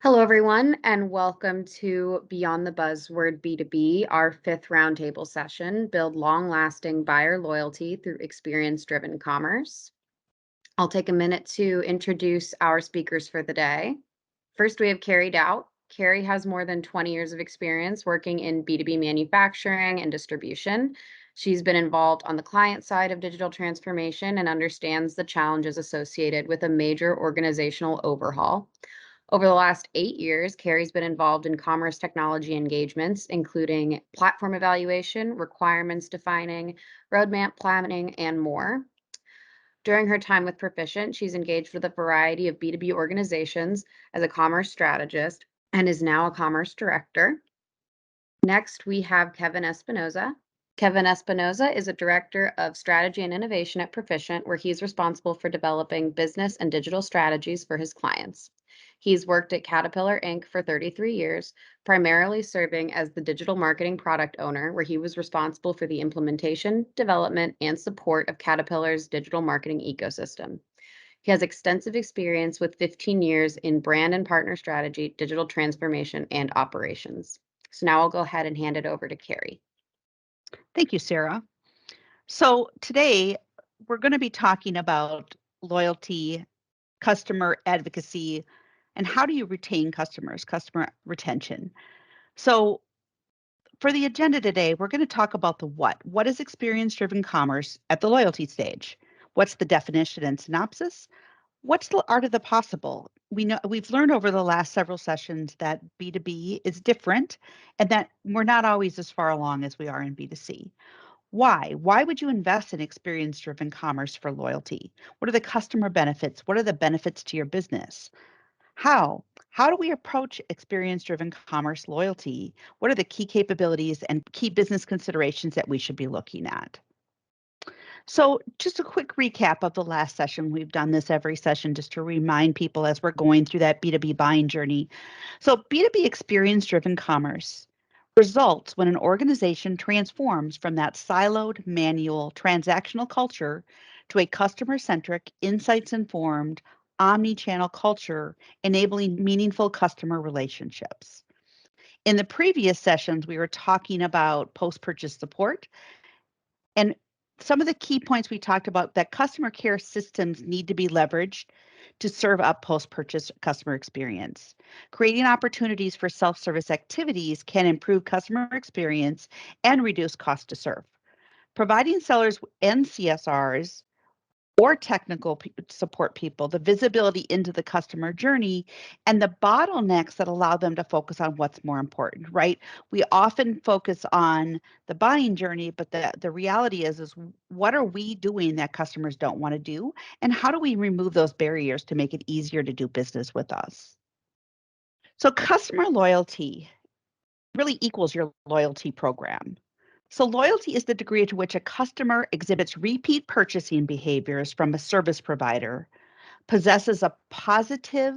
Hello, everyone, and welcome to Beyond the Buzzword B2B, our fifth roundtable session, Build Long-Lasting Buyer Loyalty Through Experience-Driven Commerce. I'll take a minute to introduce our speakers for the day. First, we have Carrie Doubt. Carrie has more than 20 years of experience working in B2B manufacturing and distribution. She's been involved on the client side of digital transformation and understands the challenges associated with a major organizational overhaul. Over the last 8 years, Carrie's been involved in commerce technology engagements, including platform evaluation, requirements defining, roadmap planning, and more. During her time with Proficient, she's engaged with a variety of B2B organizations as a commerce strategist and is now a commerce director. Next, we have Kevin Espinoza. Kevin Espinoza is a director of strategy and innovation at Proficient, where he's responsible for developing business and digital strategies for his clients. He's worked at Caterpillar Inc. for 33 years, primarily serving as the digital marketing product owner, where he was responsible for the implementation, development, and support of Caterpillar's digital marketing ecosystem. He has extensive experience with 15 years in brand and partner strategy, digital transformation, and operations. So now I'll go ahead and hand it over to Carrie. Thank you, Sarah. So today we're going to be talking about loyalty, customer advocacy, and how do you retain customers, customer retention. So for the agenda today, we're going to talk about the what. What is experience-driven commerce at the loyalty stage? What's the definition and synopsis? What's the art of the possible? We've learned over the last several sessions that B2B is different and that we're not always as far along as we are in B2C. Why? Why would you invest in experience-driven commerce for loyalty? What are the customer benefits? What are the benefits to your business? How? How do we approach experience-driven commerce loyalty? What are the key capabilities and key business considerations that we should be looking at? So, just a quick recap of the last session. We've done this every session just to remind people as we're going through that B2B buying journey. So, B2B experience-driven commerce results when an organization transforms from that siloed, manual, transactional culture to a customer-centric, insights-informed, omni-channel culture, enabling meaningful customer relationships. In the previous sessions, we were talking about post-purchase support, and some of the key points we talked about that customer care systems need to be leveraged to serve up post-purchase customer experience. Creating opportunities for self-service activities can improve customer experience and reduce cost to serve. Providing sellers and CSRs or technical support people the visibility into the customer journey and the bottlenecks that allow them to focus on what's more important, right? We often focus on the buying journey, but the reality is what are we doing that customers don't want to do? And how do we remove those barriers to make it easier to do business with us? So customer loyalty really equals your loyalty program. So, loyalty is the degree to which a customer exhibits repeat purchasing behaviors from a service provider, possesses a positive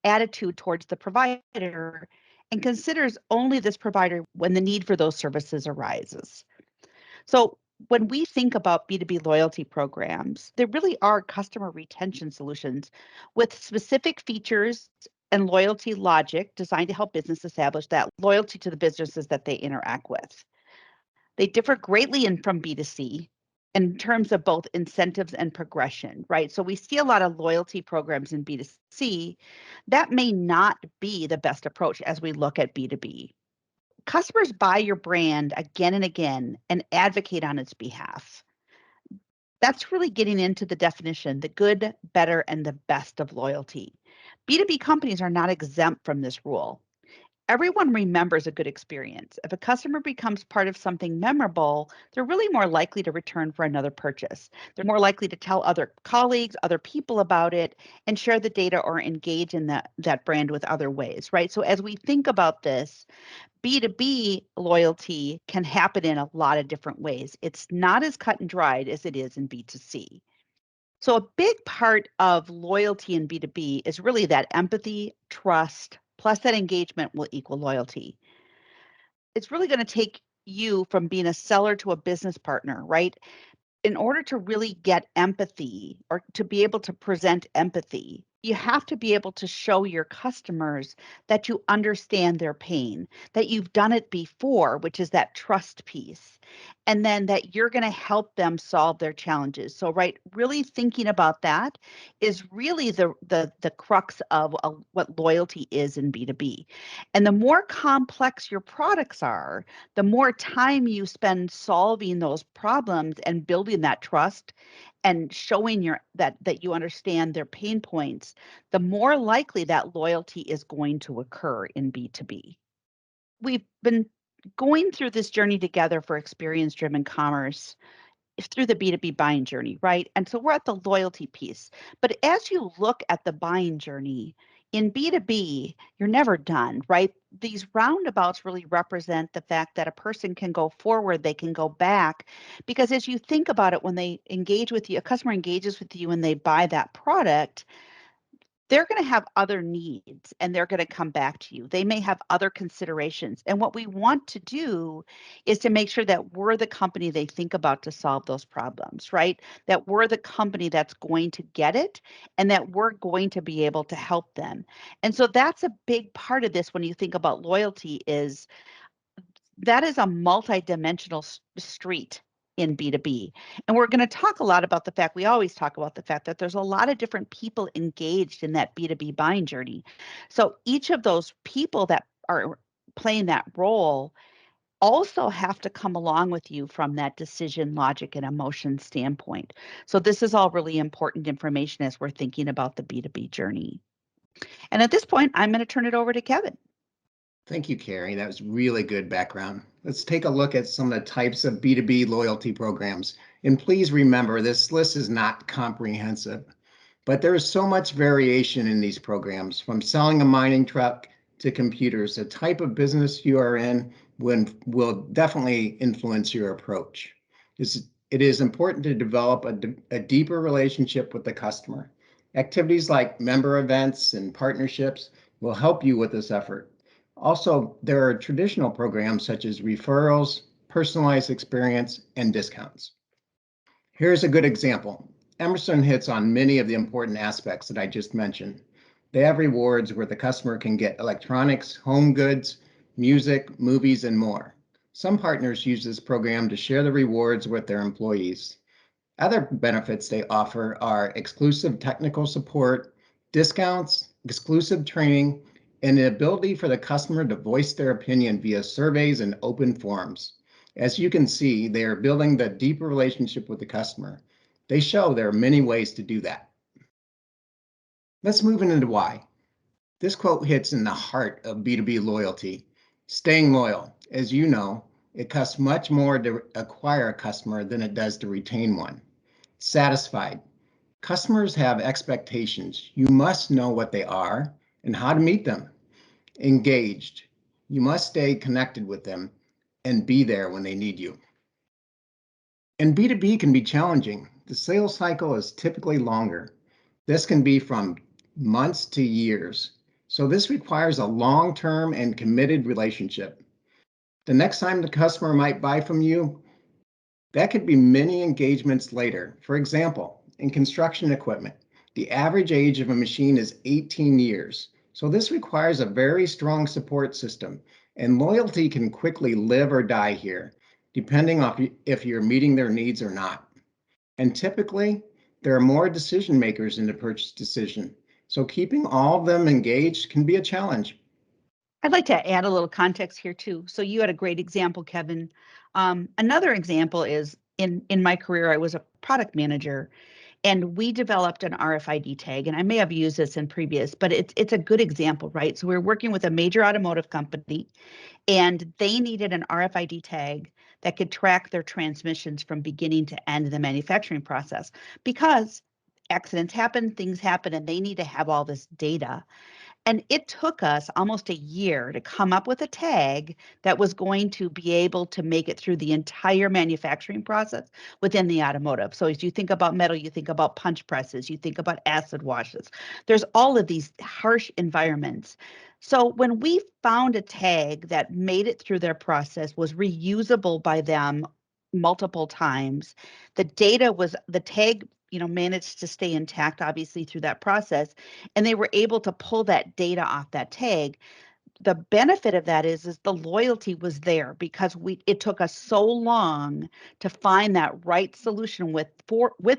attitude towards the provider, and considers only this provider when the need for those services arises. So, when we think about B2B loyalty programs, there really are customer retention solutions with specific features and loyalty logic designed to help business establish that loyalty to the businesses that they interact with. They differ greatly from B2C in terms of both incentives and progression, right? So we see a lot of loyalty programs in B2C. That may not be the best approach as we look at B2B. Customers buy your brand again and again and advocate on its behalf. That's really getting into the definition, the good, better, and the best of loyalty. B2B companies are not exempt from this rule. Everyone remembers a good experience. If a customer becomes part of something memorable, they're really more likely to return for another purchase. They're more likely to tell other colleagues, other people about it, and share the data or engage in that brand with other ways, right? So as we think about this, B2B loyalty can happen in a lot of different ways. It's not as cut and dried as it is in B2C. So a big part of loyalty in B2B is really that empathy, trust, plus that engagement will equal loyalty. It's really going to take you from being a seller to a business partner, right? In order to really get empathy or to be able to present empathy, you have to be able to show your customers that you understand their pain, that you've done it before, which is that trust piece, and then that you're going to help them solve their challenges. So, right, really thinking about that is really the crux of what loyalty is in B2B. And the more complex your products are, the more time you spend solving those problems and building that trust and showing that you understand their pain points, the more likely that loyalty is going to occur in B2B. We've been going through this journey together for experience driven commerce through the B2B buying journey, right? And so we're at the loyalty piece. But as you look at the buying journey in B2B, you're never done, right? These roundabouts really represent the fact that a person can go forward, they can go back. Because as you think about it, when they engage with you, a customer engages with you and they buy that product, they're going to have other needs and they're going to come back to you. They may have other considerations. And what we want to do is to make sure that we're the company they think about to solve those problems, right? That we're the company that's going to get it and that we're going to be able to help them. And so that's a big part of this when you think about loyalty is that is a multi-dimensional street in B2B. And we're going to talk a lot about the fact, we always talk about the fact that there's a lot of different people engaged in that B2B buying journey. So each of those people that are playing that role also have to come along with you from that decision logic and emotion standpoint. So this is all really important information as we're thinking about the B2B journey. And at this point, I'm going to turn it over to Kevin. Thank you, Carrie. That was really good background. Let's take a look at some of the types of B2B loyalty programs. And please remember, this list is not comprehensive, but there is so much variation in these programs, from selling a mining truck to computers. The type of business you are in will definitely influence your approach. It is important to develop a deeper relationship with the customer. Activities like member events and partnerships will help you with this effort. Also, there are traditional programs such as referrals, personalized experience, and discounts. Here's a good example. Emerson hits on many of the important aspects that I just mentioned. They have rewards where the customer can get electronics, home goods, music, movies, and more. Some partners use this program to share the rewards with their employees. Other benefits they offer are exclusive technical support, discounts, exclusive training, and the ability for the customer to voice their opinion via surveys and open forums. As you can see, they are building the deeper relationship with the customer. They show there are many ways to do that. Let's move into why. This quote hits in the heart of B2B loyalty. Staying loyal. As you know, it costs much more to acquire a customer than it does to retain one. Satisfied. Customers have expectations. You must know what they are and how to meet them. Engaged. You must stay connected with them and be there when they need you. And B2B can be challenging. The sales cycle is typically longer. This can be from months to years. So this requires a long-term and committed relationship. The next time the customer might buy from you, that could be many engagements later. For example, in construction equipment, the average age of a machine is 18 years. So this requires a very strong support system, and loyalty can quickly live or die here, depending on if you're meeting their needs or not. And typically, there are more decision makers in the purchase decision. So keeping all of them engaged can be a challenge. I'd like to add a little context here too. So you had a great example, Kevin. Another example is in my career, I was a product manager, and we developed an RFID tag. And I may have used this in previous, but it's a good example, right? So we're working with a major automotive company, and they needed an RFID tag that could track their transmissions from beginning to end of the manufacturing process because accidents happen, things happen, and they need to have all this data. And it took us almost a year to come up with a tag that was going to be able to make it through the entire manufacturing process within the automotive. So as you think about metal, you think about punch presses, you think about acid washes. There's all of these harsh environments. So when we found a tag that made it through their process, was reusable by them multiple times, the tag managed to stay intact, obviously, through that process. And they were able to pull that data off that tag. The benefit of that is the loyalty was there because it took us so long to find that right solution with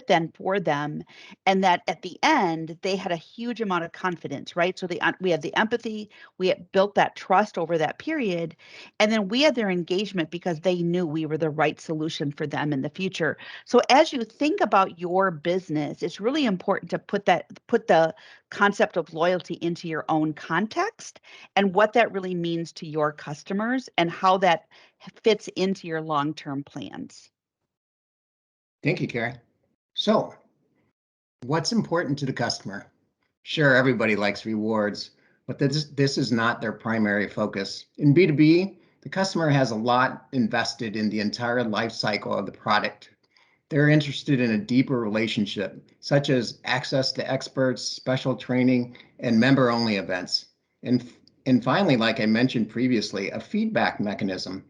them for them, and that at the end they had a huge amount of confidence, right? So we had the empathy, we had built that trust over that period, and then we had their engagement because they knew we were the right solution for them in the future. So as you think about your business, it's really important to put the concept of loyalty into your own context and what that really means to your customers and how that fits into your long-term plans. Thank you, Carrie. So, what's important to the customer? Sure, everybody likes rewards, but this is not their primary focus. In B2B, the customer has a lot invested in the entire life cycle of the product. They're interested in a deeper relationship, such as access to experts, special training, and member-only events. And, and finally, like I mentioned previously, a feedback mechanism.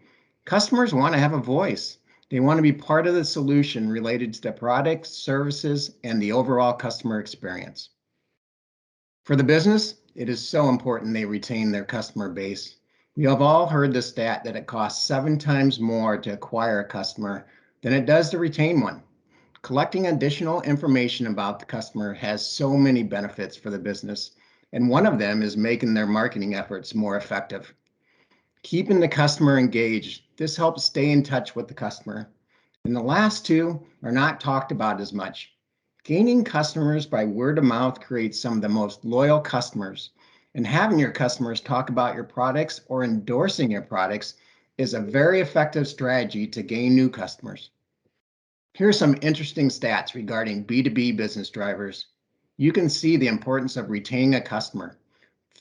Customers want to have a voice. They want to be part of the solution related to the products, services, and the overall customer experience. For the business, it is so important they retain their customer base. We have all heard the stat that it costs 7 times more to acquire a customer than it does to retain one. Collecting additional information about the customer has so many benefits for the business, and one of them is making their marketing efforts more effective. Keeping the customer engaged, this helps stay in touch with the customer. And the last two are not talked about as much. Gaining customers by word of mouth creates some of the most loyal customers, and having your customers talk about your products or endorsing your products is a very effective strategy to gain new customers. Here are some interesting stats regarding B2B business drivers. You can see the importance of retaining a customer.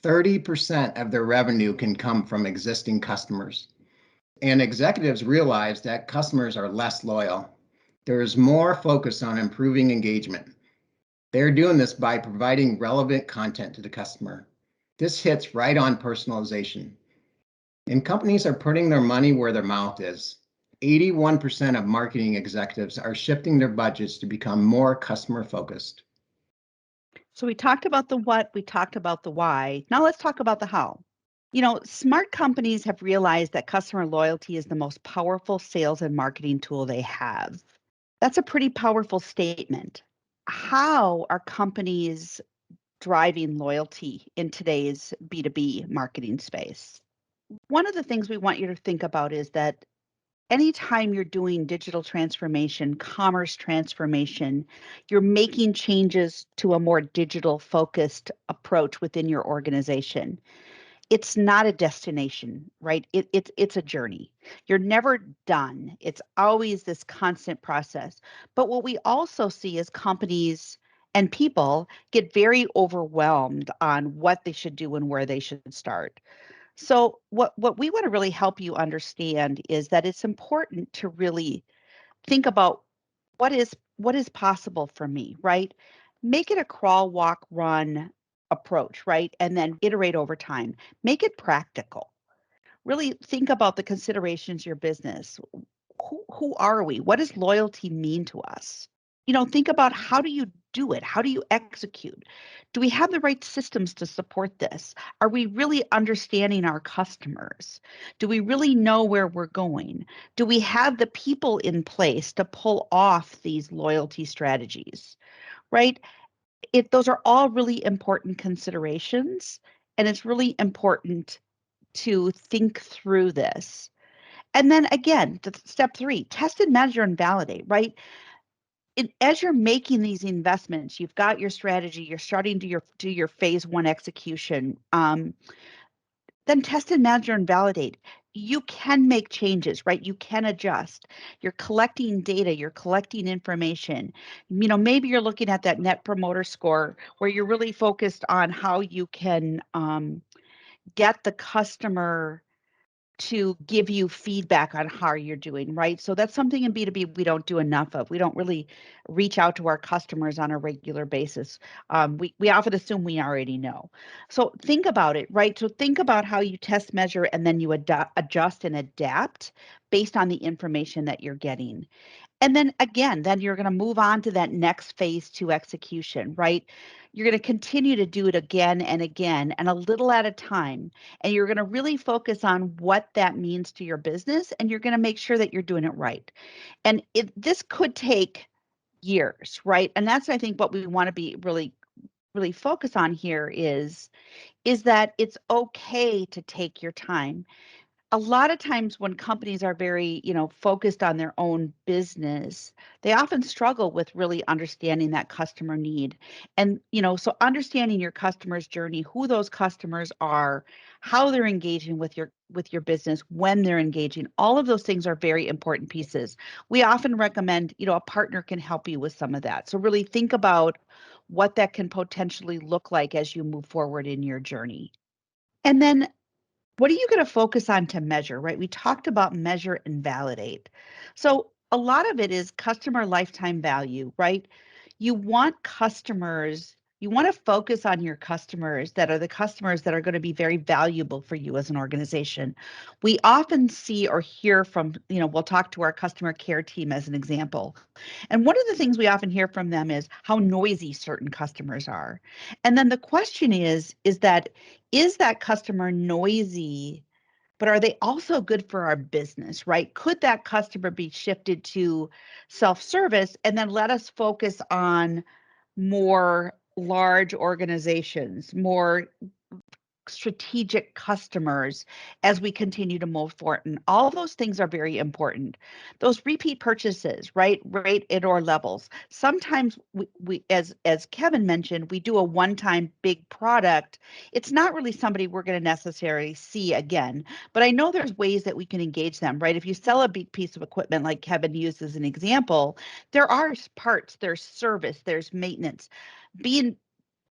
30% of their revenue can come from existing customers. And executives realize that customers are less loyal. There is more focus on improving engagement. They're doing this by providing relevant content to the customer. This hits right on personalization. And companies are putting their money where their mouth is. 81% of marketing executives are shifting their budgets to become more customer focused. So we talked about the what, we talked about the why. Now let's talk about the how. Smart companies have realized that customer loyalty is the most powerful sales and marketing tool they have. That's a pretty powerful statement. How are companies driving loyalty in today's B2B marketing space? One of the things we want you to think about is that anytime you're doing digital transformation, commerce transformation, you're making changes to a more digital focused approach within your organization. It's not a destination, right? It's a journey. You're never done. It's always this constant process. But what we also see is companies and people get very overwhelmed on what they should do and where they should start. So what we want to really help you understand is that it's important to really think about what is possible for me, right? Make it a crawl, walk, run approach, right? And then iterate over time. Make it practical. Really think about the considerations of your business. Who are we? What does loyalty mean to us? Think about how do you do it? How do you execute? Do we have the right systems to support this? Are we really understanding our customers? Do we really know where we're going? Do we have the people in place to pull off these loyalty strategies? Right? Those are all really important considerations, and it's really important to think through this. And then again, step 3, test and measure and validate, right? As you're making these investments, you've got your strategy, you're starting to do your phase 1 execution. Then test and measure and validate. You can make changes, right? You can adjust. You're collecting data, you're collecting information. Maybe you're looking at that net promoter score where you're really focused on how you can get the customer to give you feedback on how you're doing, right? So that's something in B2B we don't do enough of. We don't really reach out to our customers on a regular basis. We often assume we already know. So think about it, right? So think about how you test, measure, and then you adjust and adapt based on the information that you're getting. And then again, then you're going to move on to that next phase to execution, right? You're going to continue to do it again and again and a little at a time. And you're going to really focus on what that means to your business. And you're going to make sure that you're doing it right. And this could take years, right? And that's, I think, what we want to be really focus on here is that it's okay to take your time. A lot of times when companies are very, focused on their own business, they often struggle with really understanding that customer need. And, so understanding your customer's journey, who those customers are, how they're engaging with your business, when they're engaging, all of those things are very important pieces. We often recommend, a partner can help you with some of that. So really think about what that can potentially look like as you move forward in your journey. And then what are you going to focus on to measure, right? We talked about measure and validate. So a lot of it is customer lifetime value, right? You want to focus on your customers that are the customers that are going to be very valuable for you as an organization. We often see or hear from, we'll talk to our customer care team as an example. And one of the things we often hear from them is how noisy certain customers are. And then the question is that customer noisy, but are they also good for our business, right? Could that customer be shifted to self-service and then let us focus on more large organizations, more strategic customers as we continue to move forward. And all those things are very important. Those repeat purchases, right? Rate at or levels. Sometimes we as Kevin mentioned, we do a one-time big product. It's not really somebody we're going to necessarily see again. But I know there's ways that we can engage them, right? If you sell a big piece of equipment like Kevin used as an example, there are parts, there's service, there's maintenance. Being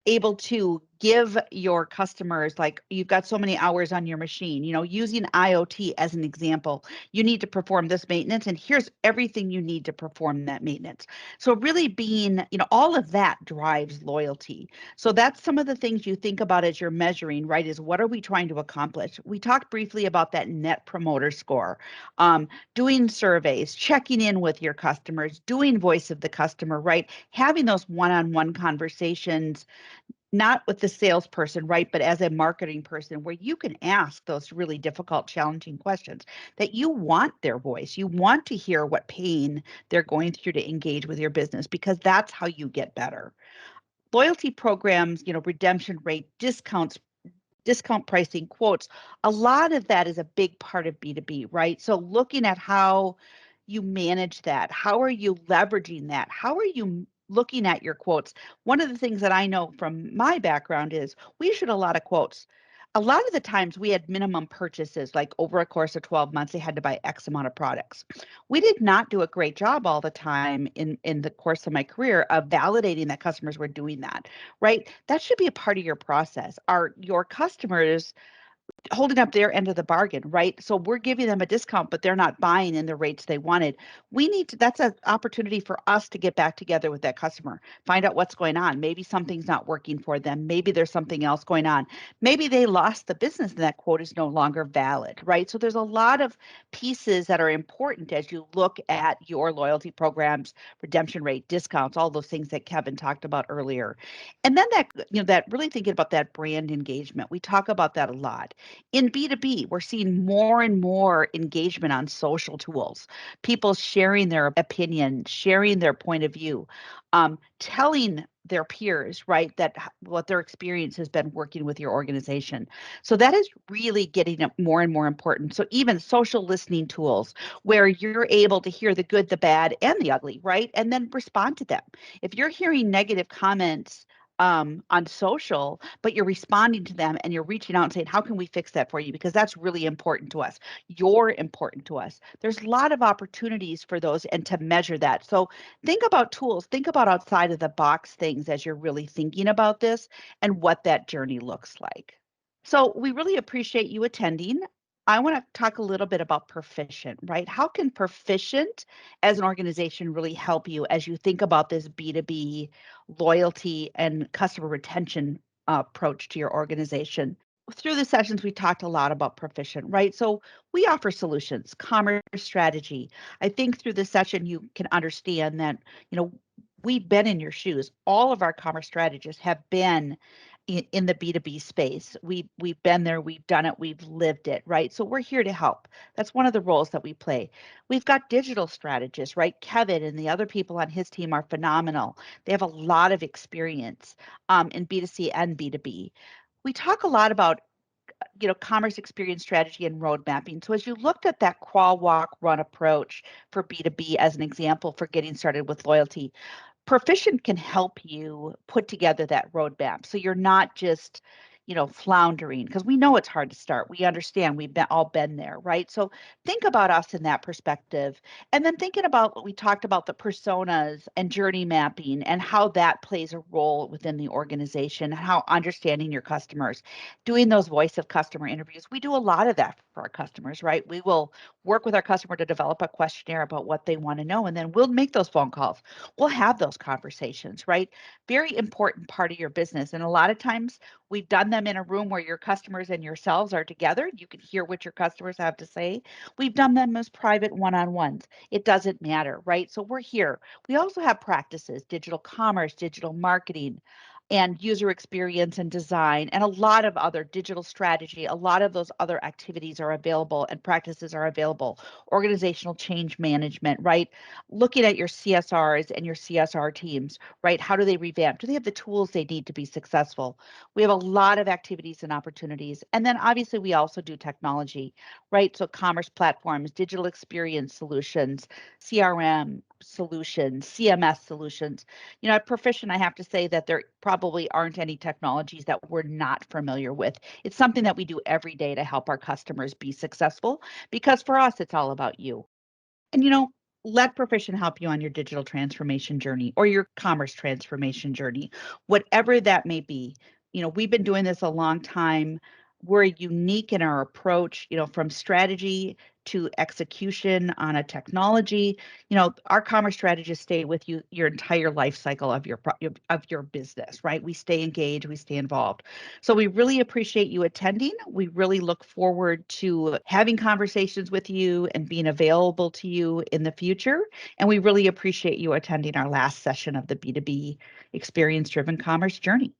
able to give your customers, like, you've got so many hours on your machine, using IoT as an example, you need to perform this maintenance and here's everything you need to perform that maintenance. So really being, all of that drives loyalty. So that's some of the things you think about as you're measuring, right? Is what are we trying to accomplish? We talked briefly about that net promoter score, doing surveys, checking in with your customers, doing voice of the customer, right? Having those one-on-one conversations, not with the salesperson, right? But as a marketing person, where you can ask those really difficult, challenging questions, that you want their voice. You want to hear what pain they're going through to engage with your business, because that's how you get better. Loyalty programs, redemption rate, discount pricing, quotes, a lot of that is a big part of B2B, right? So looking at how you manage that, how are you leveraging that? How are you looking at your quotes? One of the things that I know from my background is we issued a lot of quotes. A lot of the times we had minimum purchases, like over a course of 12 months, they had to buy X amount of products. We did not do a great job all the time in the course of my career of validating that customers were doing that, right? That should be a part of your process. Are your customers holding up their end of the bargain, right? So we're giving them a discount, but they're not buying in the rates they wanted. We need to, that's an opportunity for us to get back together with that customer, find out what's going on. Maybe something's not working for them. Maybe there's something else going on. Maybe they lost the business and that quote is no longer valid, right? So there's a lot of pieces that are important as you look at your loyalty programs, redemption rate, discounts, all those things that Kevin talked about earlier. And then that really thinking about that brand engagement, we talk about that a lot. In B2B, we're seeing more and more engagement on social tools, people sharing their opinion, sharing their point of view, telling their peers, right, that what their experience has been working with your organization. So that is really getting more and more important. So even social listening tools where you're able to hear the good, the bad, and the ugly, right, and then respond to them. If you're hearing negative comments on social, but you're responding to them and you're reaching out and saying, how can we fix that for you? Because that's really important to us. You're important to us. There's a lot of opportunities for those and to measure that. So think about tools, think about outside of the box things as you're really thinking about this and what that journey looks like. So we really appreciate you attending. I want to talk a little bit about proficient, right? How can proficient as an organization really help you as you think about this B2B loyalty and customer retention approach to your organization? through the sessions, we talked a lot about Proficient, right? So we offer solutions, commerce strategy. I think through the session, you can understand that, you know, we've been in your shoes. All of our commerce strategists have been in the B2B space. We've been there, we've done it, we've lived it, right? So we're here to help. That's one of the roles that we play. We've got digital strategists, right? Kevin and the other people on his team are phenomenal. They have a lot of experience in B2C and B2B. We talk a lot about, you know, commerce experience strategy and road mapping. So as you looked at that crawl, walk, run approach for B2B as an example for getting started with loyalty, Proficient can help you put together that roadmap so you're not just, you know, floundering, because we know it's hard to start. We understand, we've all been there, right? So think about us in that perspective. And then thinking about what we talked about, the personas and journey mapping and how that plays a role within the organization, how understanding your customers, doing those voice of customer interviews. We do a lot of that for our customers, right? We will work with our customer to develop a questionnaire about what they want to know, and then we'll make those phone calls. We'll have those conversations, right? Very important part of your business. And a lot of times we've done them in a room where your customers and yourselves are together. You can hear what your customers have to say. We've done them as private one-on-ones. It doesn't matter, right? So we're here. We also have practices, digital commerce, digital marketing, and user experience and design, and a lot of other digital strategy. A lot of those other activities are available and practices are available. Organizational change management, right? Looking at your CSRs and your CSR teams, right? How do they revamp? Do they have the tools they need to be successful? We have a lot of activities and opportunities. And then obviously we also do technology, right? So commerce platforms, digital experience solutions, CRM solutions, CMS solutions. You know, at Proficient, I have to say that there probably aren't any technologies that we're not familiar with. It's something that we do every day to help our customers be successful, because for us, it's all about you. And, you know, let Proficient help you on your digital transformation journey or your commerce transformation journey, whatever that may be. You know, we've been doing this a long time. We're unique in our approach, you know, from strategy to execution on a technology. You know, our commerce strategists stay with you your entire life cycle of your business, right? We stay engaged, we stay involved. So we really appreciate you attending. We really look forward to having conversations with you and being available to you in the future. And we really appreciate you attending our last session of the B2B experience driven commerce journey.